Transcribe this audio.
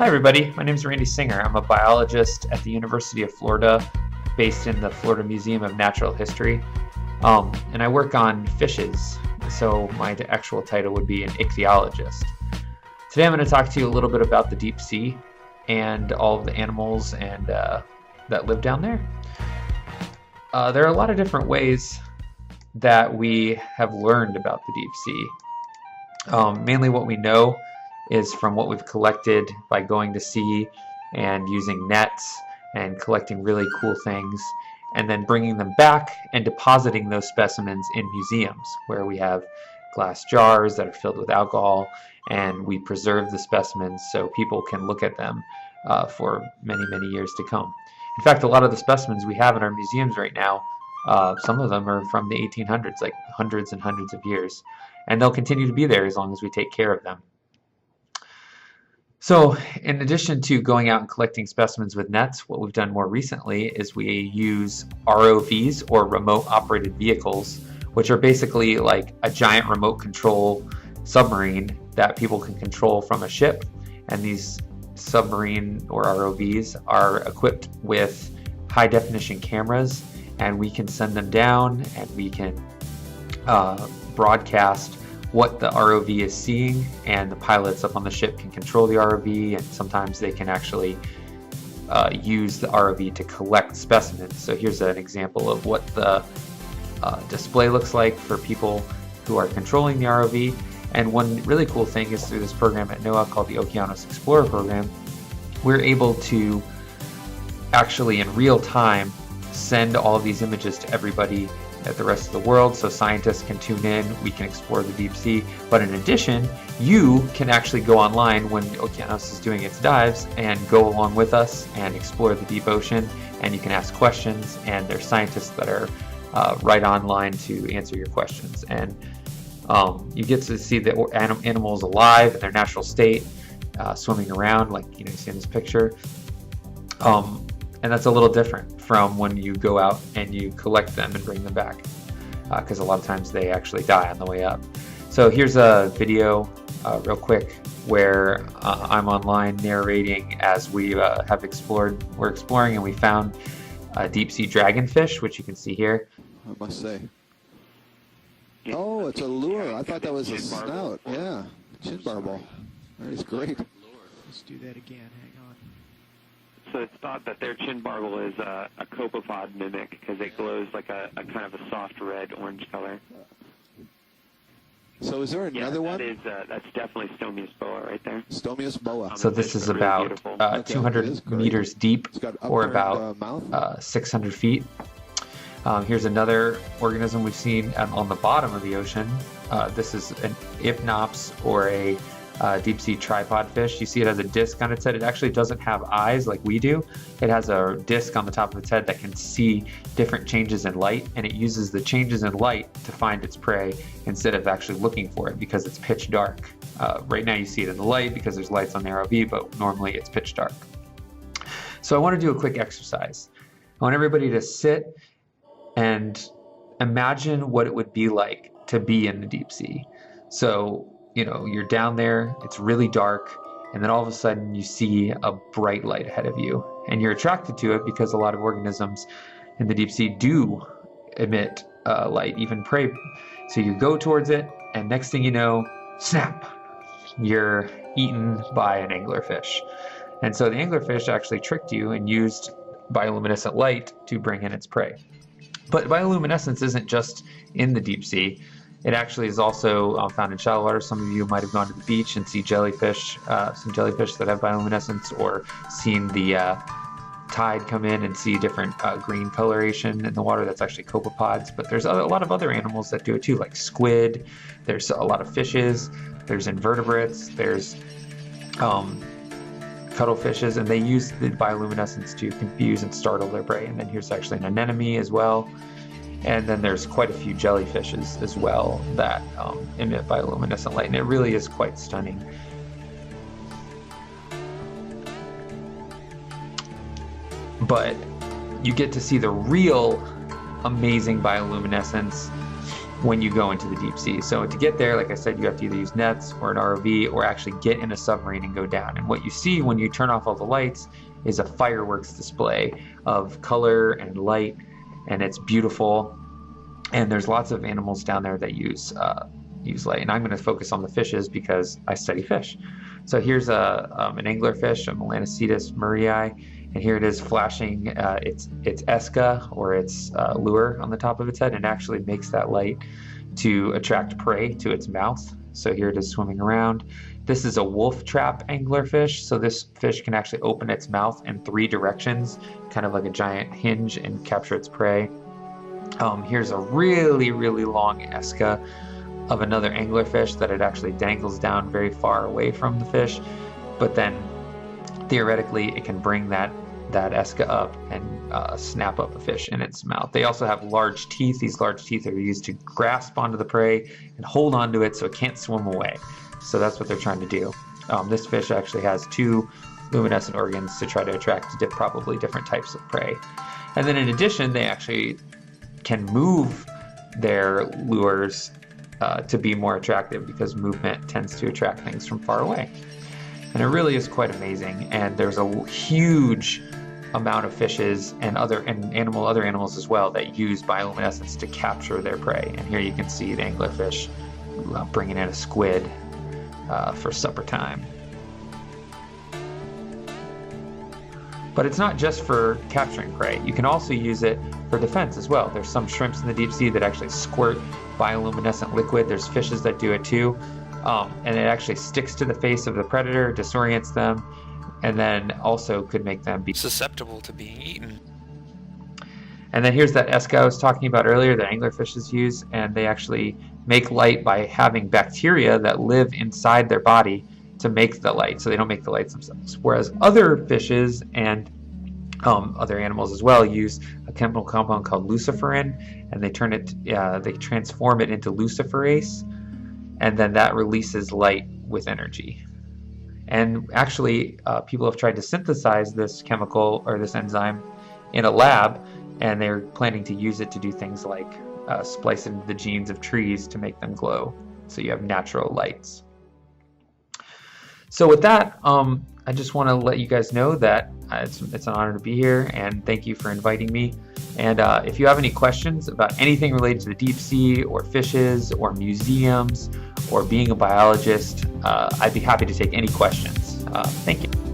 Hi everybody, my name is Randy Singer. I'm a biologist at the University of Florida, based in the Florida Museum of Natural History, and I work on fishes, so my actual title would be an ichthyologist. Today I'm going to talk to you a little bit about the deep sea and all of the animals and that live down there. There are a lot of different ways that we have learned about the deep sea. Mainly what we know is from what we've collected by going to sea and using nets and collecting really cool things and then bringing them back and depositing those specimens in museums where we have glass jars that are filled with alcohol and we preserve the specimens so people can look at them for many, many years to come. In fact, a lot of the specimens we have in our museums right now, some of them are from the 1800s, like hundreds and hundreds of years, and they'll continue to be there as long as we take care of them. So in addition to going out and collecting specimens with nets, what we've done more recently is we use ROVs, or remote operated vehicles, which are basically like a giant remote control submarine that people can control from a ship. And these submarine or ROVs are equipped with high definition cameras, and we can send them down and we can broadcast what the ROV is seeing, and the pilots up on the ship can control the ROV, and sometimes they can actually use the ROV to collect specimens. So here's an example of what the display looks like for people who are controlling the ROV. And one really cool thing is through this program at NOAA called the Okeanos Explorer program, we're able to actually in real time send all of these images to everybody at the rest of the world, so scientists can tune in, we can explore the deep sea. But in addition, you can actually go online when Okeanos is doing its dives and go along with us and explore the deep ocean, and you can ask questions, and there's scientists that are right online to answer your questions. And you get to see the animals alive in their natural state, swimming around like you see in this picture. And that's a little different from when you go out and you collect them and bring them back, because a lot of times they actually die on the way up. So here's a video real quick where I'm online narrating as we have explored. We're exploring and we found a deep sea dragonfish, which you can see here. I must say. Oh, it's a lure. I thought that was a snout. Yeah, chin barbel. That is great. Let's do that again. Hang on. So it's thought that their chin barbel is a copepod mimic because it glows like a kind of a soft red orange color. So is there another one? That's definitely Stomius boa right there. Stomius boa. So this is about 200 meters deep, or about 600 feet. Here's another organism we've seen on the bottom of the ocean. This is an Ipnops, or a deep sea tripod fish. You see it has a disc on its head. It actually doesn't have eyes like we do. It has a disc on the top of its head that can see different changes in light, and it uses the changes in light to find its prey instead of actually looking for it because it's pitch dark. Right now you see it in the light because there's lights on the ROV, but normally it's pitch dark. So I want to do a quick exercise. I want everybody to sit and imagine what it would be like to be in the deep sea. So you're down there, it's really dark, and then all of a sudden you see a bright light ahead of you, and you're attracted to it because a lot of organisms in the deep sea do emit light, even prey. So you go towards it, and next thing you know, snap, you're eaten by an anglerfish. And so the anglerfish actually tricked you and used bioluminescent light to bring in its prey. But bioluminescence isn't just in the deep sea. It actually is also found in shallow water. Some of you might have gone to the beach and see jellyfish, some jellyfish that have bioluminescence, or seen the tide come in and see different green coloration in the water. That's actually copepods. But there's a lot of other animals that do it too, like squid. There's a lot of fishes. There's invertebrates. There's cuttlefishes, and they use the bioluminescence to confuse and startle their prey. And then here's actually an anemone as well. And then there's quite a few jellyfishes as well that emit bioluminescent light, and it really is quite stunning. But you get to see the real amazing bioluminescence when you go into the deep sea. So to get there, like I said, you have to either use nets or an ROV or actually get in a submarine and go down. And what you see when you turn off all the lights is a fireworks display of color and light, and it's beautiful. And there's lots of animals down there that use light. And I'm going to focus on the fishes because I study fish. So here's an anglerfish, a Melanocetus murray, and here it is flashing its esca, or its lure, on the top of its head, and actually makes that light to attract prey to its mouth. So here it is swimming around. This is a wolf trap anglerfish, so this fish can actually open its mouth in 3 directions, kind of like a giant hinge, and capture its prey. Here's a really, really long esca of another anglerfish that it actually dangles down very far away from the fish, but then theoretically it can bring that esca up and snap up a fish in its mouth. They also have large teeth. These large teeth are used to grasp onto the prey and hold onto it so it can't swim away. So that's what they're trying to do. This fish actually has 2 luminescent organs to try to attract probably different types of prey. And then in addition, they actually can move their lures to be more attractive, because movement tends to attract things from far away. And it really is quite amazing. And there's a huge amount of fishes and other animals as well that use bioluminescence to capture their prey. And here you can see the anglerfish bringing in a squid for supper time. But it's not just for capturing prey. You can also use it for defense as well. There's some shrimps in the deep sea that actually squirt bioluminescent liquid. There's fishes that do it too. And it actually sticks to the face of the predator, disorients them, and then also could make them be susceptible to being eaten. And then here's that esca I was talking about earlier that anglerfishes use, and they actually make light by having bacteria that live inside their body to make the light, so they don't make the lights themselves. Whereas other fishes and other animals as well use a chemical compound called luciferin, and they transform it into luciferase, and then that releases light with energy. And actually, people have tried to synthesize this chemical, or this enzyme, in a lab, and they're planning to use it to do things like splice into the genes of trees to make them glow, so you have natural lights. So with that, I just want to let you guys know that it's an honor to be here, and thank you for inviting me. And if you have any questions about anything related to the deep sea, or fishes, or museums, or being a biologist, I'd be happy to take any questions. Thank you.